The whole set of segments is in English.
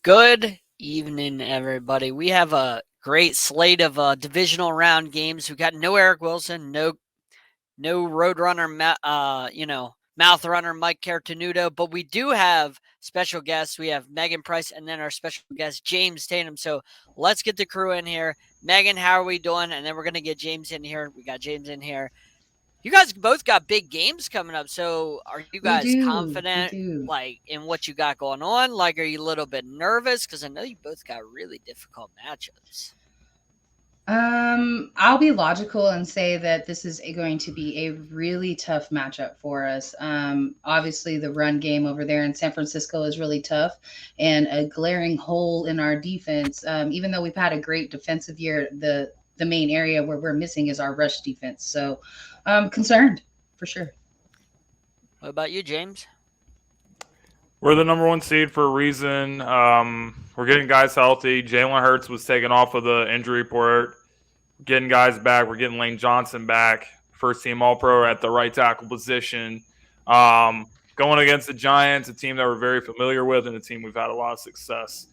Good evening, everybody. We have a great slate of divisional round games. We got no Eric Wilson, no Roadrunner, mouth runner Mike Cartenuto, but we do have special guests. We have Megan Price and then our special guest James Tatum. So let's get the crew in here. Megan, how are we doing? And then we're gonna get James in here. We got James in here. You guys both got big games coming up. So are you We guys do. We confident do. like in what you got going on? Like are you a little bit nervous cuz I know you both got really difficult matchups. I'll be logical and say that this is going to be a really tough matchup for us. Obviously, the run game over there in San Francisco is really tough, and a glaring hole in our defense. Even though we've had a great defensive year, the main area where we're missing is our rush defense. So, I'm concerned for sure. What about you, James? We're the number one seed for a reason. We're getting guys healthy. Jalen Hurts was taken off of the injury report. Getting guys back. We're getting Lane Johnson back. First team All Pro at the right tackle position. Going against the Giants, a team that we're very familiar with and a team we've had a lot of success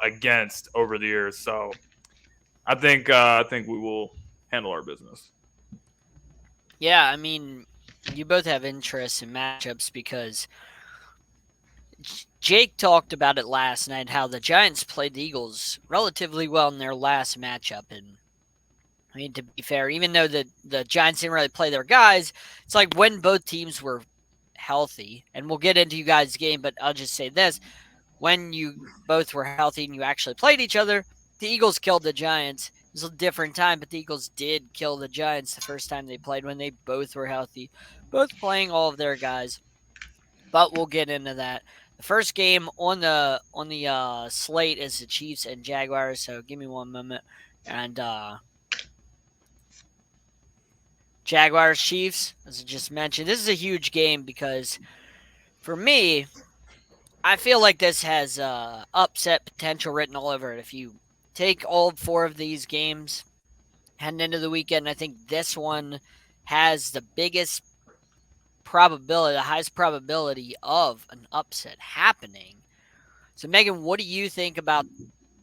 against over the years. So I think we will handle our business. Yeah, I mean, you both have interests in matchups because Jake talked about it last night how the Giants played the Eagles relatively well in their last matchup. And I mean, to be fair, even though the Giants didn't really play their guys, it's like when both teams were healthy, and we'll get into you guys' game, but I'll just say this. When you both were healthy and you actually played each other, the Eagles killed the Giants. It was a different time, but the Eagles did kill the Giants the first time they played when they both were healthy, both playing all of their guys. But we'll get into that. The first game on the slate is the Chiefs and Jaguars. So give me one moment. And Jaguars Chiefs, as I just mentioned, this is a huge game because for me, I feel like this has upset potential written all over it. If you take all four of these games heading into the weekend, I think this one has the biggest probability, the highest probability of an upset happening. So, Megan, what do you think about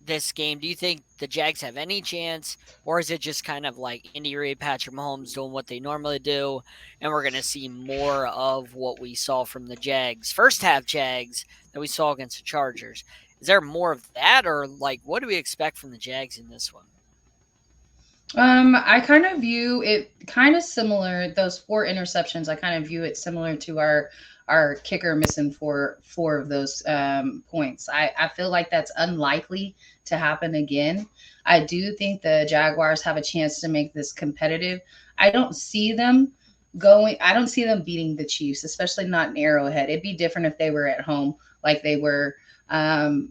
this game? Do you think the Jags have any chance, or is it just kind of like Andy Reid, Patrick Mahomes doing what they normally do, and we're going to see more of what we saw from the Jags, first half Jags that we saw against the Chargers? Is there more of that, or like what do we expect from the Jags in this one? I kind of view it kind of similar. Those four interceptions, I kind of view it similar to our kicker missing four of those points. I feel like that's unlikely to happen again. I do think the Jaguars have a chance to make this competitive. I don't see them going. I don't see them beating the Chiefs, especially not in Arrowhead. It'd be different if they were at home, like they were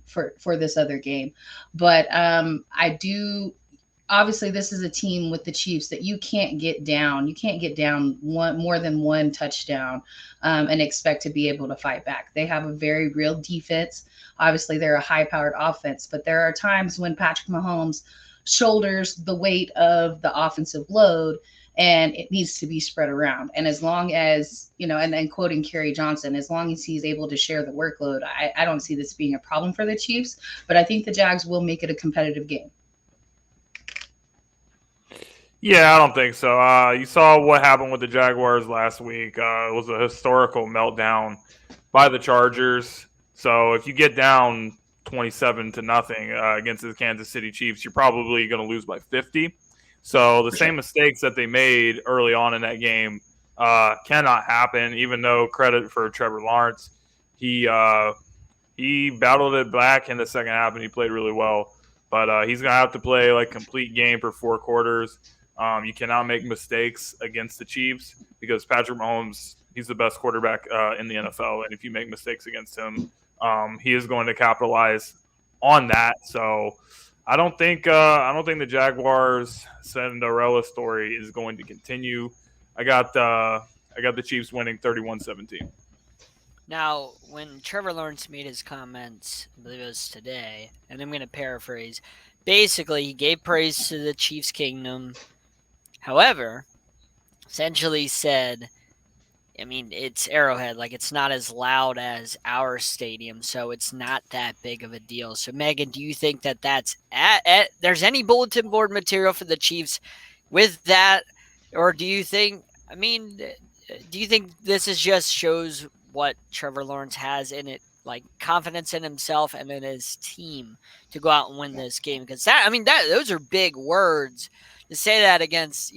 for this other game. But I do obviously this is a team with the Chiefs that you can't get down. You can't get down one more than one touchdown and expect to be able to fight back. They have a very real defense. Obviously, they're a high-powered offense, but there are times when Patrick Mahomes shoulders the weight of the offensive load and it needs to be spread around. And as long as, and then quoting Kerry Johnson, as long as he's able to share the workload, I don't see this being a problem for the Chiefs, but I think the Jags will make it a competitive game. Yeah, I don't think so. You saw what happened with the Jaguars last week. It was a historical meltdown by the Chargers. So if you get down 27-0 against the Kansas City Chiefs, you're probably going to lose by 50. So the same mistakes that they made early on in that game cannot happen. Even though credit for Trevor Lawrence, he battled it back in the second half and he played really well. But he's going to have to play like complete game for 4 quarters. You cannot make mistakes against the Chiefs because Patrick Mahomes, he's the best quarterback in the NFL. And if you make mistakes against him, he is going to capitalize on that. So I don't think the Jaguars Cinderella story is going to continue. I got the Chiefs winning 31-17. Now, when Trevor Lawrence made his comments, I believe it was today, and I'm going to paraphrase, basically he gave praise to the Chiefs Kingdom. However, essentially said I mean, it's Arrowhead. Like, it's not as loud as our stadium, so it's not that big of a deal. So, Megan, do you think that that's there's any bulletin board material for the Chiefs with that, or do you think? I mean, do you think this is just shows what Trevor Lawrence has in it, like confidence in himself and in his team to go out and win this game? Because those are big words to say that against,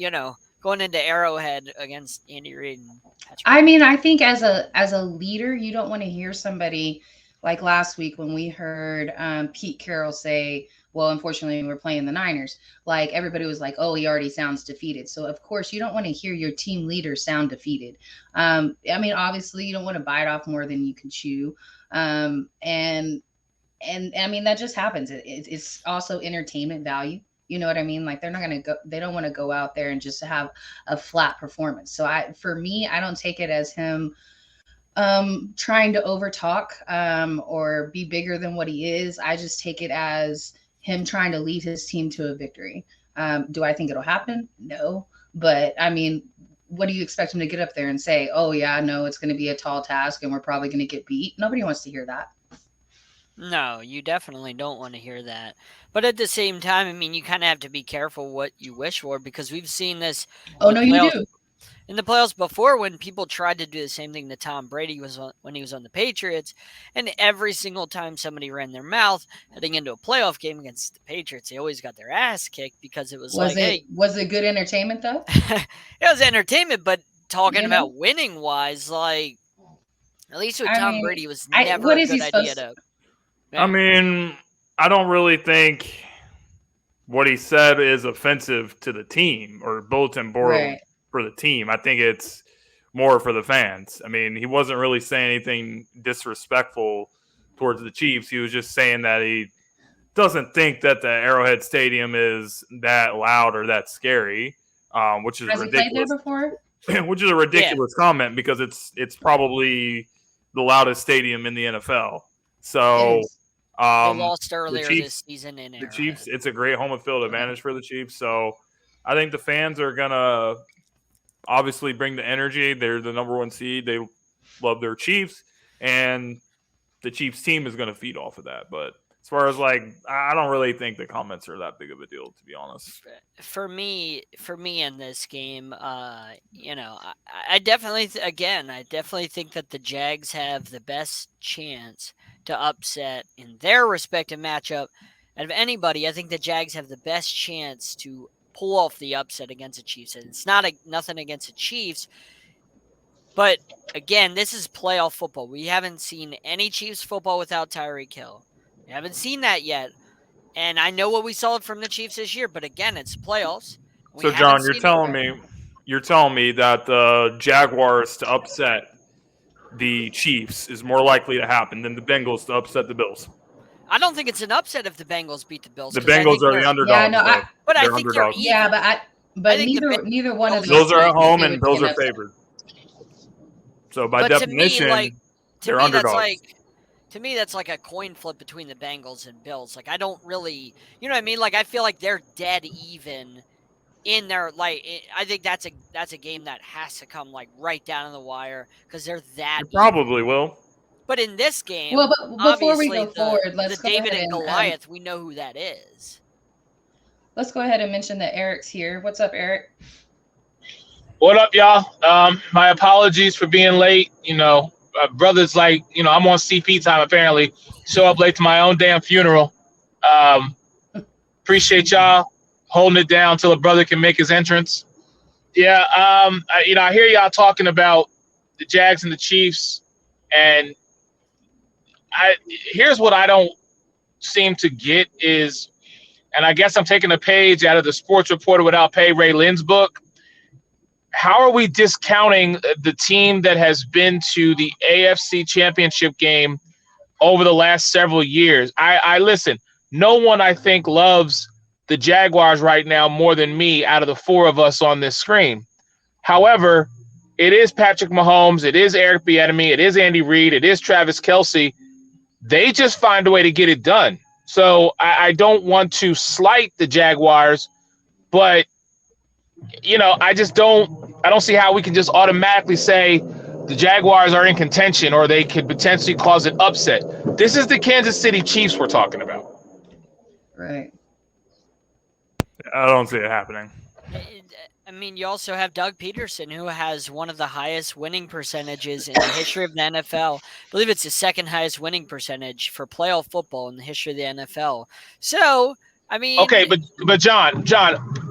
going into Arrowhead against Andy Reid and Patrick. I mean, I think as a leader, you don't want to hear somebody like last week when we heard Pete Carroll say, well, unfortunately, we're playing the Niners. Like everybody was like, oh, he already sounds defeated. So, of course, you don't want to hear your team leader sound defeated. I mean, obviously, you don't want to bite off more than you can chew. And I mean, that just happens. It's also entertainment value. You know what I mean? Like they don't want to go out there and just have a flat performance. So for me, I don't take it as him trying to overtalk or be bigger than what he is. I just take it as him trying to lead his team to a victory. Do I think it'll happen? No. But I mean, what do you expect him to get up there and say, oh yeah, no, it's going to be a tall task and we're probably going to get beat? Nobody wants to hear that. No, you definitely don't want to hear that. But at the same time, I mean, you kind of have to be careful what you wish for, because we've seen this. Oh no, you do. In the playoffs before, when people tried to do the same thing to Tom Brady when he was on the Patriots, and every single time somebody ran their mouth heading into a playoff game against the Patriots, they always got their ass kicked because it was hey, was it good entertainment though? It was entertainment, but talking about winning wise, like at least with Tom Brady was never a good idea to. I mean, I don't really think what he said is offensive to the team or bulletin board for the team. I think it's more for the fans. I mean, he wasn't really saying anything disrespectful towards the Chiefs. He was just saying that he doesn't think that the Arrowhead Stadium is that loud or that scary, which is ridiculous. Has he played there before? Which is a ridiculous comment because it's probably the loudest stadium in the NFL. So they lost earlier this season in Arrowhead. The Chiefs, it's a great home field advantage for the Chiefs. So I think the fans are going to obviously bring the energy. They're the number one seed. They love their Chiefs. And the Chiefs team is going to feed off of that. But as far as I don't really think the comments are that big of a deal, to be honest. For me in this game, I definitely, I definitely think that the Jags have the best chance to upset in their respective matchup out of anybody. I think the Jags have the best chance to pull off the upset against the Chiefs. And it's nothing against the Chiefs, but again, this is playoff football. We haven't seen any Chiefs football without Tyreek Hill. We haven't seen that yet. And I know what we saw from the Chiefs this year, but again, it's playoffs. So, John, you're telling me that the Jaguars to upset the Chiefs is more likely to happen than the Bengals to upset the Bills? I don't think it's an upset if the Bengals beat the Bills. The Bengals are the underdogs. Yeah, no, I think underdogs. They're even. Yeah, but neither one of these. Bills are at home and Bills are favored. So by definition, they're underdogs. To me, that's like a coin flip between the Bengals and Bills. Like, I don't really, you know what I mean? Like, I feel like they're dead even in their, I think that's a game that has to come, right down to the wire because they're that It probably will. But in this game, well, but before we go forward, let's the David and Goliath, we know who that is. Let's go ahead and mention that Eric's here. What's up, Eric? What up, y'all? My apologies for being late. Brother's I'm on CP time apparently. Show up late to my own damn funeral. Appreciate y'all holding it down till a brother can make his entrance. Yeah, I hear y'all talking about the Jags and the Chiefs, and here's what I don't seem to get is, and I guess I'm taking a page out of the Sports Reporter Without Pay, Ray Lynn's book. How are we discounting the team that has been to the AFC Championship game over the last several years? I listen, no one I think loves the Jaguars right now more than me out of the four of us on this screen. However, it is Patrick Mahomes, it is Eric Bieniemy, it is Andy Reid, it is Travis Kelce. They just find a way to get it done. So I don't want to slight the Jaguars, but I don't see how we can just automatically say the Jaguars are in contention or they could potentially cause an upset. This is the Kansas City Chiefs we're talking about. Right. I don't see it happening. I mean, you also have Doug Peterson, who has one of the highest winning percentages in the history of the NFL. I believe it's the second highest winning percentage for playoff football in the history of the NFL. So, I mean, Okay, but John,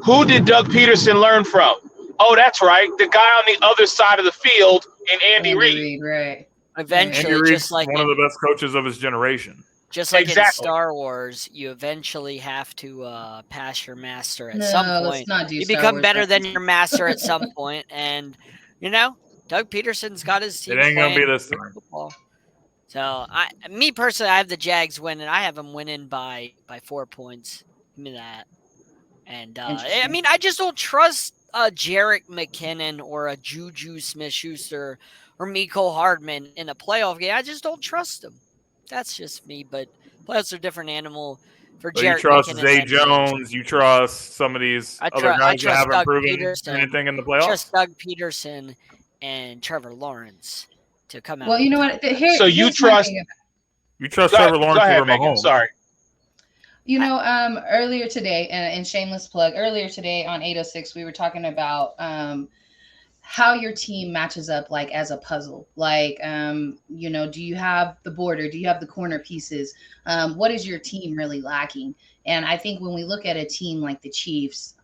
who did Doug Peterson learn from? Oh, that's right, the guy on the other side of the field in Andy Reid. Right. Eventually, Andy Reid's just like one of the best coaches of his generation. Just like Exactly. in Star Wars, you eventually have to pass your master at some point. Let's not do You Star become Wars better than references. your master at some point, and Doug Peterson's got his team. It ain't gonna be playing this great time. football. So, me personally, I have the Jags winning. I have them winning by 4 points. Give me that. And I mean, I just don't trust Jerick McKinnon or a Juju Smith-Schuster or Mecole Hardman in a playoff game. I just don't trust them. That's just me, but playoffs are a different animal for So Jerick you trust McKinnon. Zay Jones. You trust some of these other guys that haven't Doug proven Peterson. anything in the I playoffs? trust Doug Peterson and Trevor Lawrence to come out. Well, you know what? So you trust- You trust Trevor Lawrence Go ahead, over Megan. Mahomes? Sorry. You know, earlier today, and shameless plug, earlier today on 806, we were talking about how your team matches up like as a puzzle. Like, do you have the border? Do you have the corner pieces? What is your team really lacking? And I think when we look at a team like the Chiefs,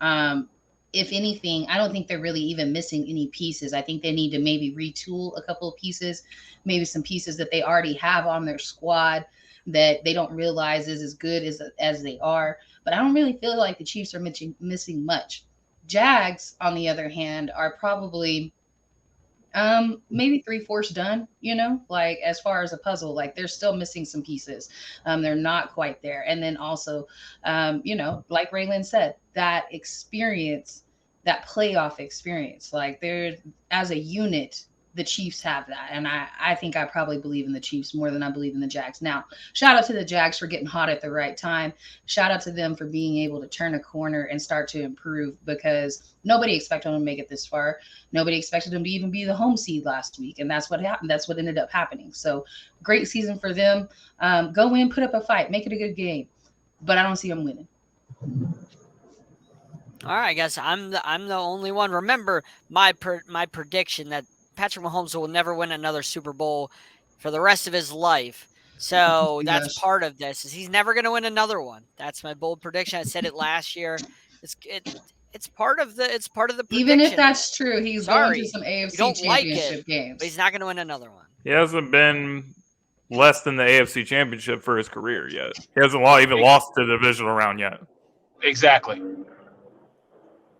if anything, I don't think they're really even missing any pieces. I think they need to maybe retool a couple of pieces, maybe some pieces that they already have on their squad that they don't realize is as good as they are. But I don't really feel like the Chiefs are missing much. Jags, on the other hand, are probably maybe 3/4 done, like as far as a puzzle, like they're still missing some pieces. They're not quite there. And then also, like Raylan said, that experience, that playoff experience, like they're as a unit, the Chiefs have that. And I think I probably believe in the Chiefs more than I believe in the Jags. Now, shout out to the Jags for getting hot at the right time. Shout out to them for being able to turn a corner and start to improve, because nobody expected them to make it this far. Nobody expected them to even be the home seed last week. And that's what happened. That's what ended up happening. So great season for them. Go in, put up a fight, make it a good game. But I don't see them winning. All right, I guess I'm the only one. Remember my prediction that Patrick Mahomes will never win another Super Bowl for the rest of his life. So that's part of this. Is he's never going to win another one. That's my bold prediction. I said it last year. It's part of the prediction. Even if that's true, he's going to some AFC championship games. But he's not going to win another one. He hasn't been less than the AFC championship for his career yet. He hasn't even lost the divisional round yet. Exactly.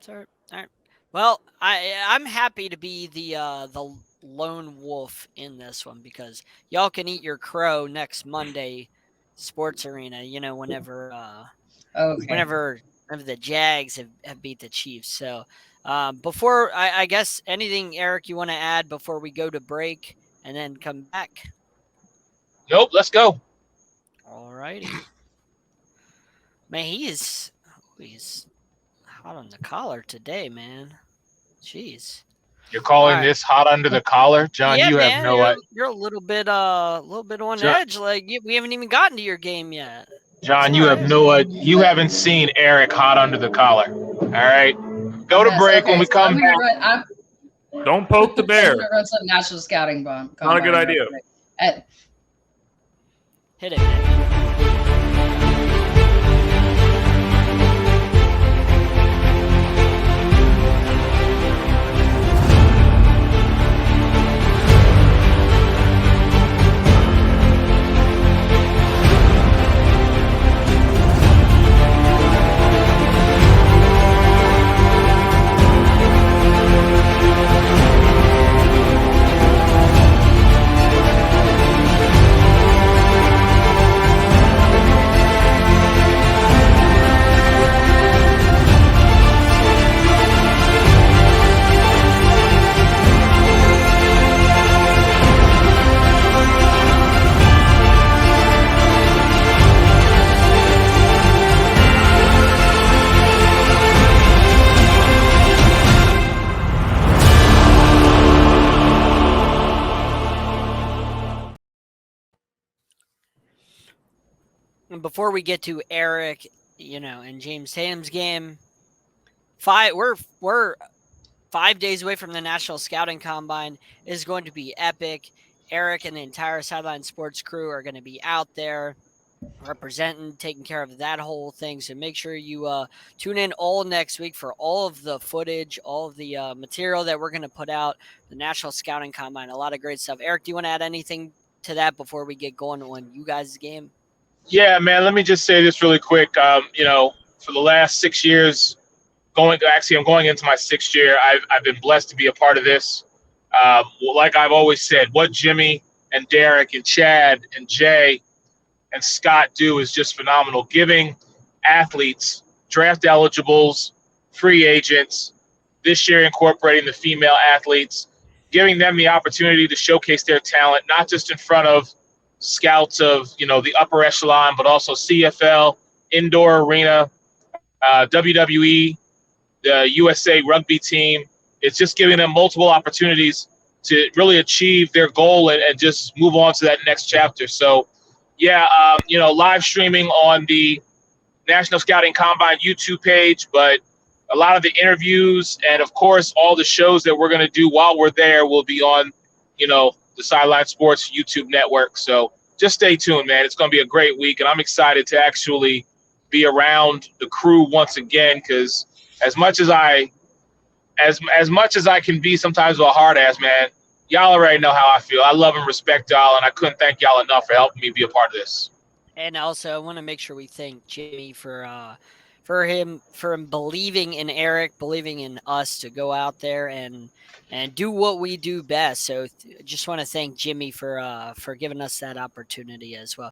All right. Well, I'm happy to be the lone wolf in this one, because y'all can eat your crow next Monday, Sports Arena. Whenever the Jags have beat the Chiefs. So before I guess anything, Eric, you want to add before we go to break and then come back? Nope. Let's go. All righty. Man, he's hot on the collar today, man. Jeez. You're calling this hot under the collar, John? Yeah, you man, have no idea. You're a little bit on edge. Like we haven't even gotten to your game yet. John, you have no idea. You haven't seen Eric hot under the collar. All right. Go to break when we come back. Don't poke the bear. I'm going to run some national scouting bomb. Not a good idea. Hit it. And before we get to Eric, and James Tatum's game, we're 5 days away from the National Scouting Combine. It is going to be epic. Eric and the entire Sideline Sports crew are going to be out there representing, taking care of that whole thing. So make sure you tune in all next week for all of the footage, all of the material that we're going to put out, the National Scouting Combine, a lot of great stuff. Eric, do you want to add anything to that before we get going on you guys' game? Yeah, man. Let me just say this really quick. For the last 6 years, I'm going into my 6th year. I've been blessed to be a part of this. Like I've always said, what Jimmy and Derek and Chad and Jay and Scott do is just phenomenal. Giving athletes, draft eligibles, free agents, this year incorporating the female athletes, giving them the opportunity to showcase their talent, not just in front of scouts of, the upper echelon, but also CFL, indoor arena, WWE, the USA rugby team. It's just giving them multiple opportunities to really achieve their goal and just move on to that next chapter. So, yeah, live streaming on the National Scouting Combine YouTube page, but a lot of the interviews and, of course, all the shows that we're going to do while we're there will be on, the Sideline Sports YouTube network. So just stay tuned, man. It's going to be a great week, and I'm excited to actually be around the crew once again because as much as I can be sometimes a hard ass, man, y'all already know how I feel. I love and respect y'all, and I couldn't thank y'all enough for helping me be a part of this. And also, I want to make sure we thank Jimmy for him believing in Eric, believing in us to go out there and do what we do best. So just want to thank Jimmy for giving us that opportunity as well.